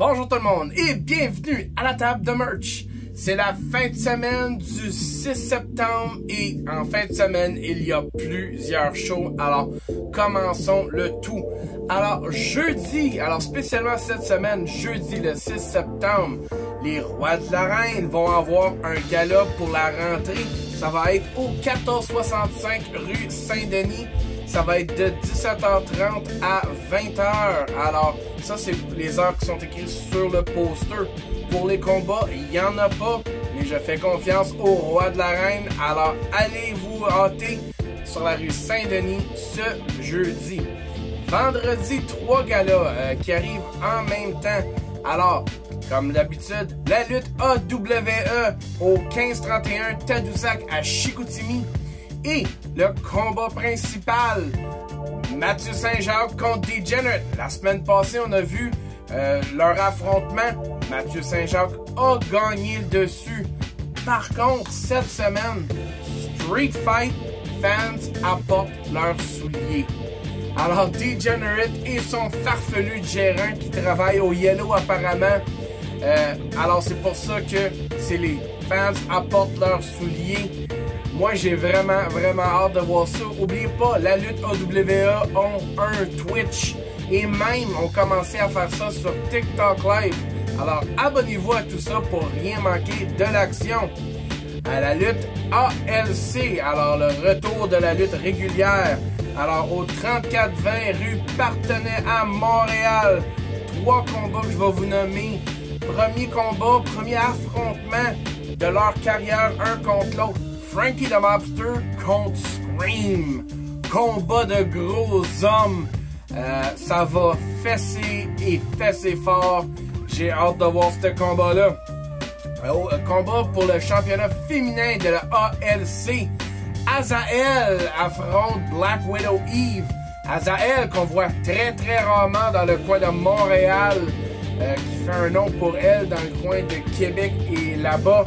Bonjour tout le monde et bienvenue à la table de merch. C'est la fin de semaine du 6 septembre et en fin de semaine, il y a plusieurs shows. Alors, commençons le tout. Alors, jeudi, spécialement cette semaine, jeudi le 6 septembre, les Rois de l'Arène vont avoir un gala pour la rentrée. Ça va être au 1465 rue Saint-Denis. Ça va être de 17h30 à 20h. Alors, ça, c'est les heures qui sont écrites sur le poster. Pour les combats, il n'y en a pas, mais je fais confiance au Roi de l'Arène. Alors, allez vous hâter sur la rue Saint-Denis ce jeudi. Vendredi, 3 galas qui arrivent en même temps. Alors, comme d'habitude, la lutte AWE au 1531 Tadoussac à Chicoutimi. Et le combat principal, Mathieu Saint-Jacques contre Degenerate. La semaine passée, on a vu leur affrontement. Mathieu Saint-Jacques a gagné le dessus. Par contre, cette semaine, Street Fight fans apportent leurs souliers. Alors, Degenerate et son farfelu gérant qui travaille au Yellow apparemment. Alors, c'est pour ça que c'est les fans apportent leurs souliers. Moi, j'ai vraiment hâte de voir ça. N'oubliez pas, la lutte AWE ont un Twitch et même ont commencé à faire ça sur TikTok Live. Alors, abonnez-vous à tout ça pour rien manquer de l'action. À la lutte ALC, alors le retour de la lutte régulière. Alors, au 3420 rue Partenay à Montréal. 3 combats que je vais vous nommer. Premier combat, premier affrontement de leur carrière, un contre l'autre. Frankie the Mobster contre Scream. Combat de gros hommes. Ça va fesser et fesser fort. J'ai hâte de voir ce combat-là. Combat pour le championnat féminin de la ALC. Azael affronte Black Widow Eve. Azael qu'on voit très rarement dans le coin de Montréal. Qui fait un nom pour elle dans le coin de Québec et là-bas.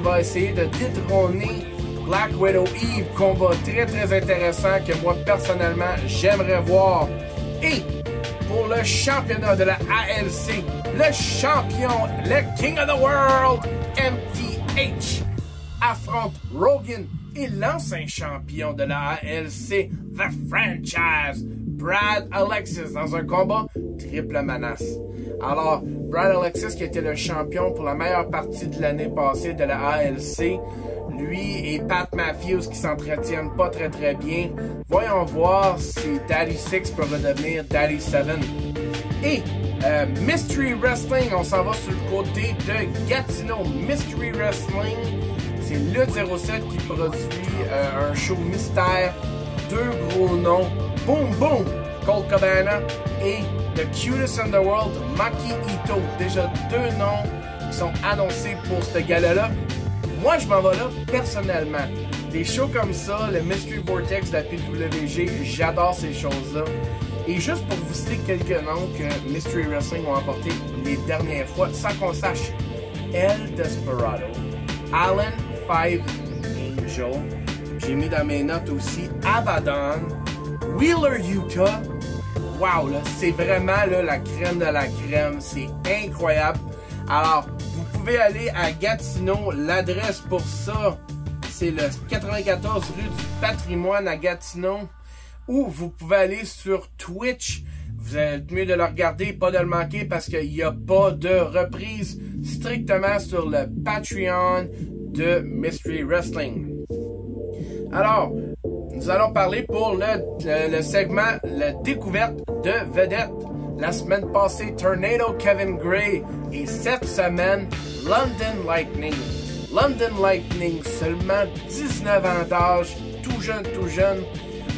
Va essayer de détrôner Black Widow Eve. Combat très intéressant que moi personnellement j'aimerais voir. Et pour le championnat de la ALC, le champion, le King of the World, MTH, affronte Rogan et l'ancien champion de la ALC, The Franchise, Brad Alexis, dans un combat triple menace. Alors, Brad Alexis, qui était le champion pour la meilleure partie de l'année passée de la ALC, lui et Pat Matthews qui s'entretiennent pas très bien. Voyons voir si Daddy 6 peut redevenir Daddy 7. Et Mystery Wrestling, on s'en va sur le côté de Gatineau. Mystery Wrestling, c'est le 07 qui produit un show mystère. 2 gros noms, Boom Boom, Colt Cabana et The Cutest in the World, Maki Ito. Déjà 2 noms qui sont annoncés pour ce gala-là. Moi, je m'en vais là personnellement. Des shows comme ça, le Mystery Vortex de la PWG, j'adore ces choses-là. Et juste pour vous citer quelques noms que Mystery Wrestling ont apporté les dernières fois, sans qu'on sache, El Desperado, Alan 5 Angel, j'ai mis dans mes notes aussi Abaddon, Wheeler Utah. Wow, là, c'est vraiment là, la crème de la crème. C'est incroyable. Alors, vous pouvez aller à Gatineau. L'adresse pour ça, c'est le 94 rue du Patrimoine à Gatineau. Ou vous pouvez aller sur Twitch. Vous êtes mieux de le regarder, pas de le manquer, parce qu'il n'y a pas de reprise strictement sur le Patreon de Mystery Wrestling. Alors, nous allons parler pour le segment la découverte de vedettes. La semaine passée, Tornado Kevin Gray et cette semaine, London Lightning. London Lightning, seulement 19 ans d'âge, tout jeune,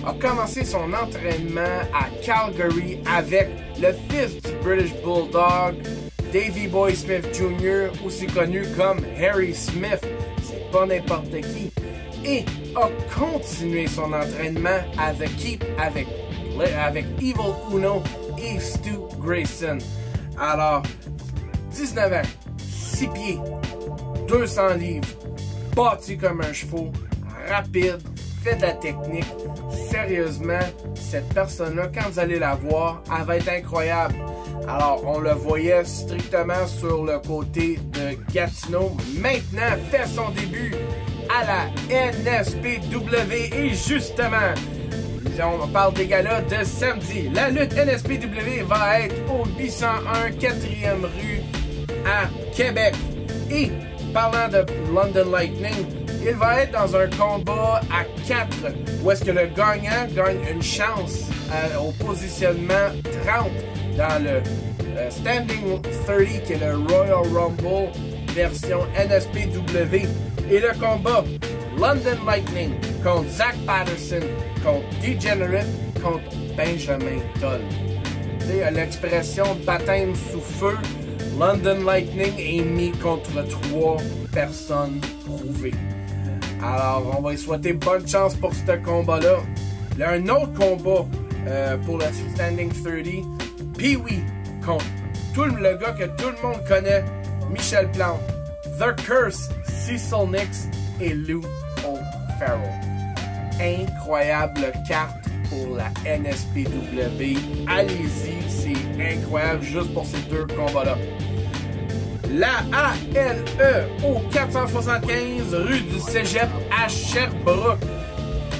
a commencé son entraînement à Calgary avec le fils du British Bulldog, Davey Boy Smith Jr., aussi connu comme Harry Smith. C'est pas n'importe qui. Et a continué son entraînement avec Evil Uno et Stu Grayson. Alors, 19 ans, 6 pieds, 200 livres, bâti comme un chevaux, rapide, fait de la technique, sérieusement, cette personne-là, quand vous allez la voir, elle va être incroyable. Alors, on le voyait strictement sur le côté de Gatineau. Maintenant, fait son début à la NSPW. Et justement, on parle des galas de samedi. La lutte NSPW va être au 801 4e rue à Québec. Et parlant de London Lightning, il va être dans un combat à 4 où est-ce que le gagnant gagne une chance au positionnement 30 dans le Standing 30 qui est le Royal Rumble version NSPW. Et le combat London Lightning contre Zach Patterson contre Degenerate contre Benjamin Toll. Tu sais, l'expression baptême sous feu, London Lightning est mis contre 3 personnes prouvées. Alors, on va lui souhaiter bonne chance pour ce combat-là. Il y a un autre combat pour le Standing 30. Pee-Wee contre le gars que tout le monde connaît, Michel Plante, The Curse, Cecil Nix et Lou O'Farrell. Incroyable carte pour la NSPW. Allez-y, c'est incroyable juste pour ces 2 combats-là. La ALE au 475 rue du Cégep à Sherbrooke.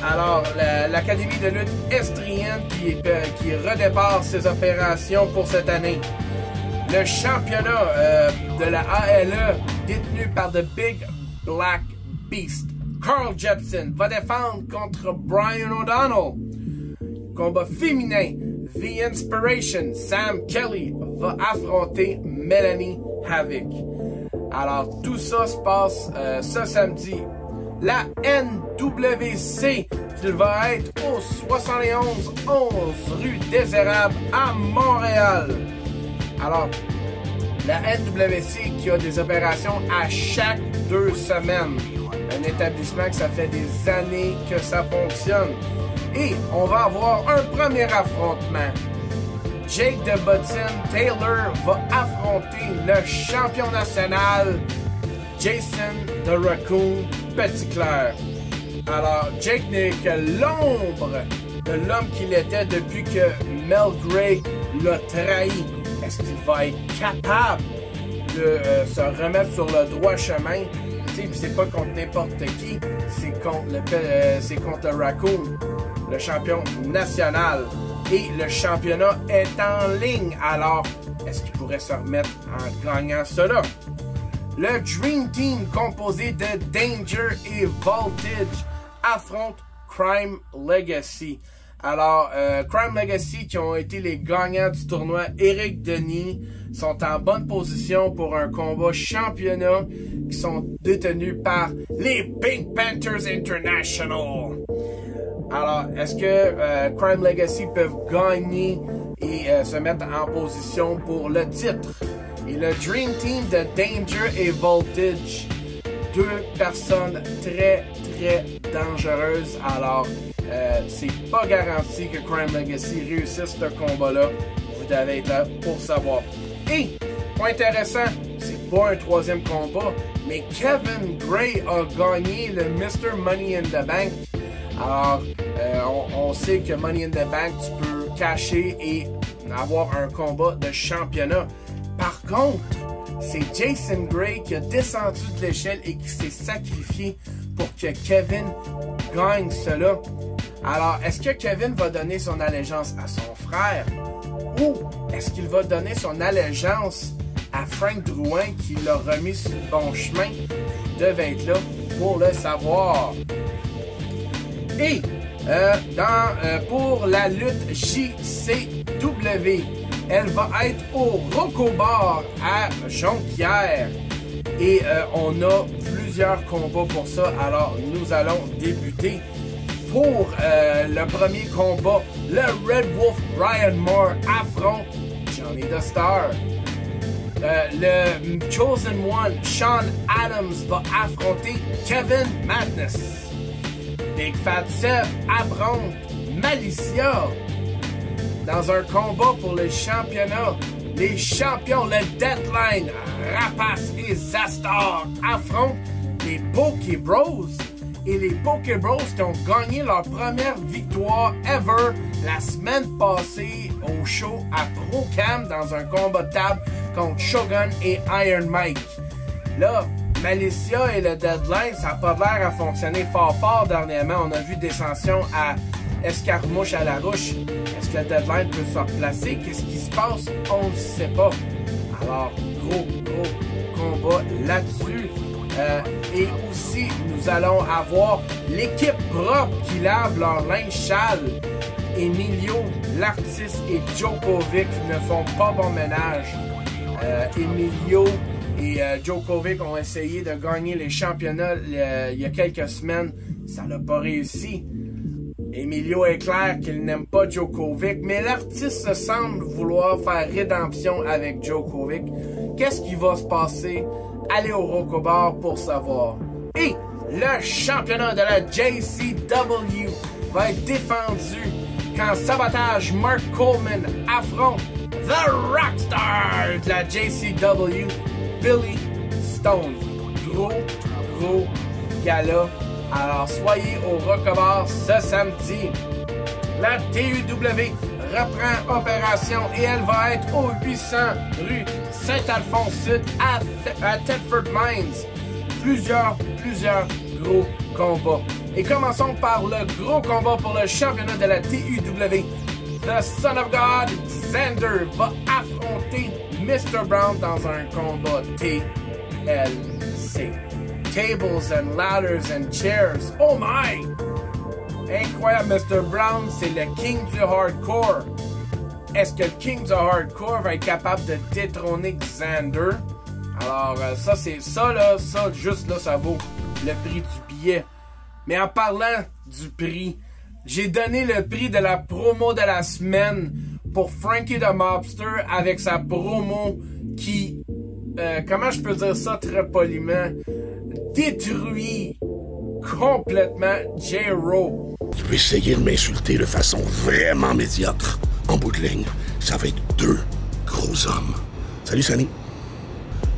Alors, l'Académie de lutte estrienne qui redépart ses opérations pour cette année. Le championnat de la ALE détenu par The Big Black Beast, Carl Jepson, va défendre contre Brian O'Donnell. Combat féminin, The Inspiration, Sam Kelly va affronter Melanie Havoc. Alors, tout ça se passe ce samedi. La NWC, qui va être au 71-11 rue des Érables à Montréal. Alors, la NWC qui a des opérations à chaque 2 semaines. Un établissement que ça fait des années que ça fonctionne. Et on va avoir un premier affrontement. Jake the Button Taylor va affronter le champion national Jason the Raccoon Petitclerc. Alors, Jake n'est que l'ombre de l'homme qu'il était depuis que Mel Gray l'a trahi. Est-ce qu'il va être capable de se remettre sur le droit chemin? C'est pas contre n'importe qui, c'est contre le Raccoon, le champion national. Et le championnat est en ligne. Alors, est-ce qu'il pourrait se remettre en gagnant cela? Le Dream Team composé de Danger et Voltage affronte Crime Legacy. Alors, Crime Legacy, qui ont été les gagnants du tournoi Éric Denis, sont en bonne position pour un combat championnat qui sont détenus par les Pink Panthers International. Alors, est-ce que Crime Legacy peuvent gagner et se mettre en position pour le titre? Et le Dream Team de Danger et Voltage, 2 personnes très, très dangereuses. Alors, c'est pas garanti que Crime Legacy réussisse ce combat-là. Vous devez être là pour savoir. Et, point intéressant, c'est pas un 3e combat, mais Kevin Gray a gagné le Mr. Money in the Bank. Alors, on sait que Money in the Bank, tu peux cacher et avoir un combat de championnat. Par contre, c'est Jason Gray qui a descendu de l'échelle et qui s'est sacrifié pour que Kevin gagne cela. Alors, est-ce que Kevin va donner son allégeance à son frère ou est-ce qu'il va donner son allégeance à Frank Drouin qui l'a remis sur le bon chemin? Vous devez être là pour le savoir. Et pour la lutte JCW, elle va être au Rocco Bar à Jonquière. Et on a plusieurs combats pour ça. Alors, nous allons débuter pour le premier combat. Le Red Wolf Ryan Moore affronte Johnny the Star. Le Chosen One, Sean Adams, va affronter Kevin Madness. Big Fat Seb affronte Malicia. Dans un combat pour le championnat, les champions, le Deadline, Rapace et Zastar affrontent les Pokey Bros. et les Pokébros qui ont gagné leur première victoire ever la semaine passée au show à Pro-Cam dans un combat de table contre Shogun et Iron Mike. Là, Malicia et le Deadline, ça n'a pas l'air à fonctionner fort dernièrement. On a vu des tensions à Escarmouche à la Rouche. Est-ce que le Deadline peut se replacer? Qu'est-ce qui se passe? On ne sait pas. Alors, gros combat là-dessus. Et aussi, nous allons avoir l'équipe propre qui lave leur linge sale. Emilio, l'artiste, et Djokovic ne font pas bon ménage. Emilio et Djokovic ont essayé de gagner les championnats il y a quelques semaines. Ça n'a pas réussi. Emilio est clair qu'il n'aime pas Djokovic, mais l'artiste semble vouloir faire rédemption avec Djokovic. Qu'est-ce qui va se passer? Allez au Rokobar pour savoir. Et le championnat de la JCW va être défendu quand Sabotage Mark Coleman affronte The Rockstar de la JCW, Billy Stone. Gros gala. Alors soyez au Rokobar ce samedi. La TUW reprend opération et elle va être au 800 rue Saint-Alphonse-Sud à Thetford Mines. Plusieurs gros combats. Et commençons par le gros combat pour le championnat de la TUW. The Son of God, Xander, va affronter Mr. Brown dans un combat TLC. Tables and ladders and chairs. Oh my! Incroyable, Mr. Brown, c'est le king du hardcore. Est-ce que le king du hardcore va être capable de détrôner Xander? Alors, ça, juste là, ça vaut le prix du billet. Mais en parlant du prix, j'ai donné le prix de la promo de la semaine pour Frankie the Mobster avec sa promo qui, comment je peux dire ça très poliment, détruit complètement J-Ro. Tu peux essayer de m'insulter de façon vraiment médiocre. En bout de ligne, ça va être deux gros hommes. Salut Sonny.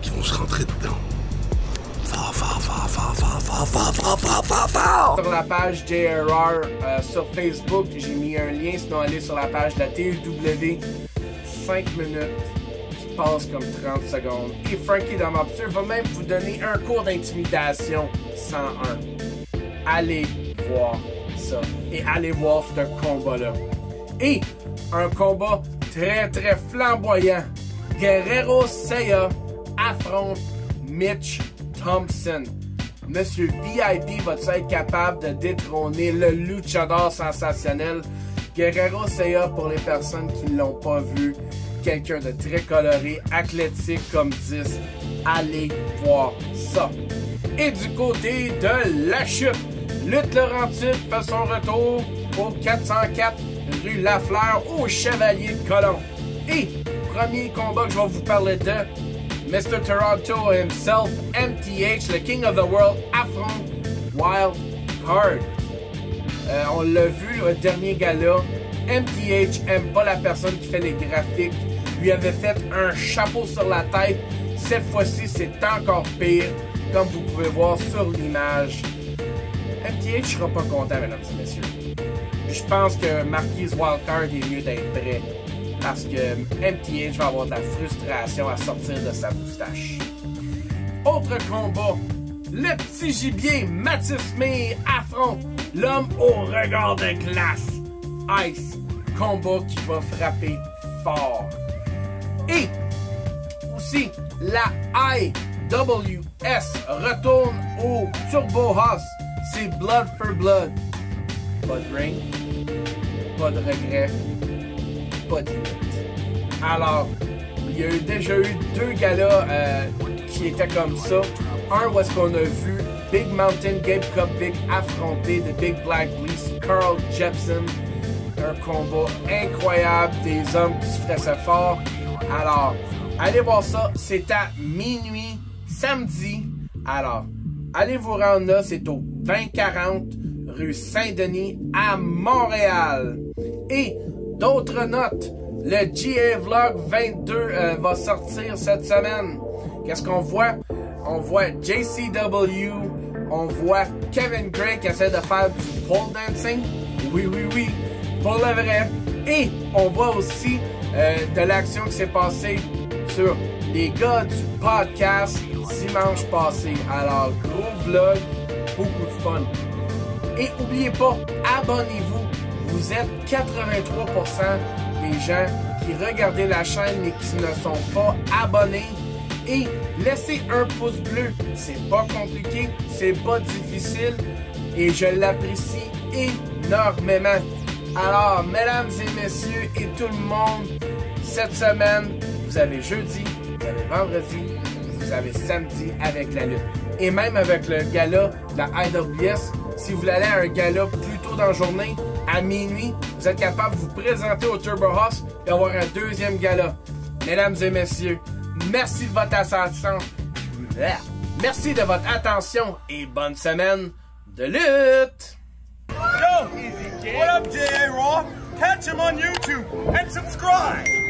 Qui vont se rentrer dedans. Sur la page JRR sur Facebook, j'ai mis un lien, sinon allez sur la page de la TUW. 5 minutes qui passent comme 30 secondes. Et Frankie the Mobster va même vous donner un cours d'intimidation 101. Allez voir ça. Et allez voir ce combat-là. Et un combat très flamboyant. Guerrero Seiya affronte Mitch Thompson. Monsieur VIP va-t-il être capable de détrôner le luchador sensationnel? Guerrero Seiya, pour les personnes qui ne l'ont pas vu, quelqu'un de très coloré, athlétique comme 10. Allez voir ça. Et du côté de la chute, Lutte Laurentide fait son retour au 404 rue Lafleur au Chevalier de Colomb. Et premier combat que je vais vous parler de, Mr. Toronto himself, MTH, le King of the World, affronte Wild Card. On l'a vu au dernier gala, MTH aime pas la personne qui fait les graphiques, lui avait fait un chapeau sur la tête. Cette fois-ci, c'est encore pire, comme vous pouvez voir sur l'image. MTH sera pas content, mesdames et messieurs. Je pense que Marquise Wildcard est mieux d'être prêt. Parce que MTH va avoir de la frustration à sortir de sa moustache. Autre combat. Le petit gibier Mathis May affronte l'homme au regard de glace. Ice. Combat qui va frapper fort. Et aussi, la IWS retourne au Turbo House. C'est Blood for Blood. Pas de ring, pas de regret, pas de limite. Alors, il y a déjà eu deux galas qui étaient comme ça. Un où est-ce qu'on a vu Big Mountain Gabe Cupvic affronter The Big Black Beast, Carl Jepsen. Un combat incroyable, des hommes qui se fressaient fort. Alors, allez voir ça, c'est à minuit, samedi. Alors, allez vous rendre là, c'est au 2040 rue Saint-Denis à Montréal. Et d'autres notes, le GA Vlog 22 va sortir cette semaine. Qu'est-ce qu'on voit? On voit JCW, On voit Kevin Gray qui essaie de faire du pole dancing. Oui, oui, oui, pour le vrai. Et on voit aussi de l'action qui s'est passée sur les gars du podcast dimanche passé. Alors, gros vlog, beaucoup de fun. Et n'oubliez pas, abonnez-vous. Vous êtes 83% des gens qui regardent la chaîne mais qui ne sont pas abonnés. Et laissez un pouce bleu. C'est pas compliqué, c'est pas difficile. Et je l'apprécie énormément. Alors, mesdames et messieurs et tout le monde, cette semaine, vous avez jeudi, vous avez vendredi, vous avez samedi avec la lutte. Et même avec le gala de la IWS, si vous voulez aller à un gala plus tôt dans la journée, à minuit, vous êtes capable de vous présenter au Turbo House et avoir un deuxième gala. Mesdames et messieurs, merci de votre attention. Merci de votre attention et bonne semaine de lutte! Yo, what up, J.A. Raw? Catch him on YouTube and subscribe!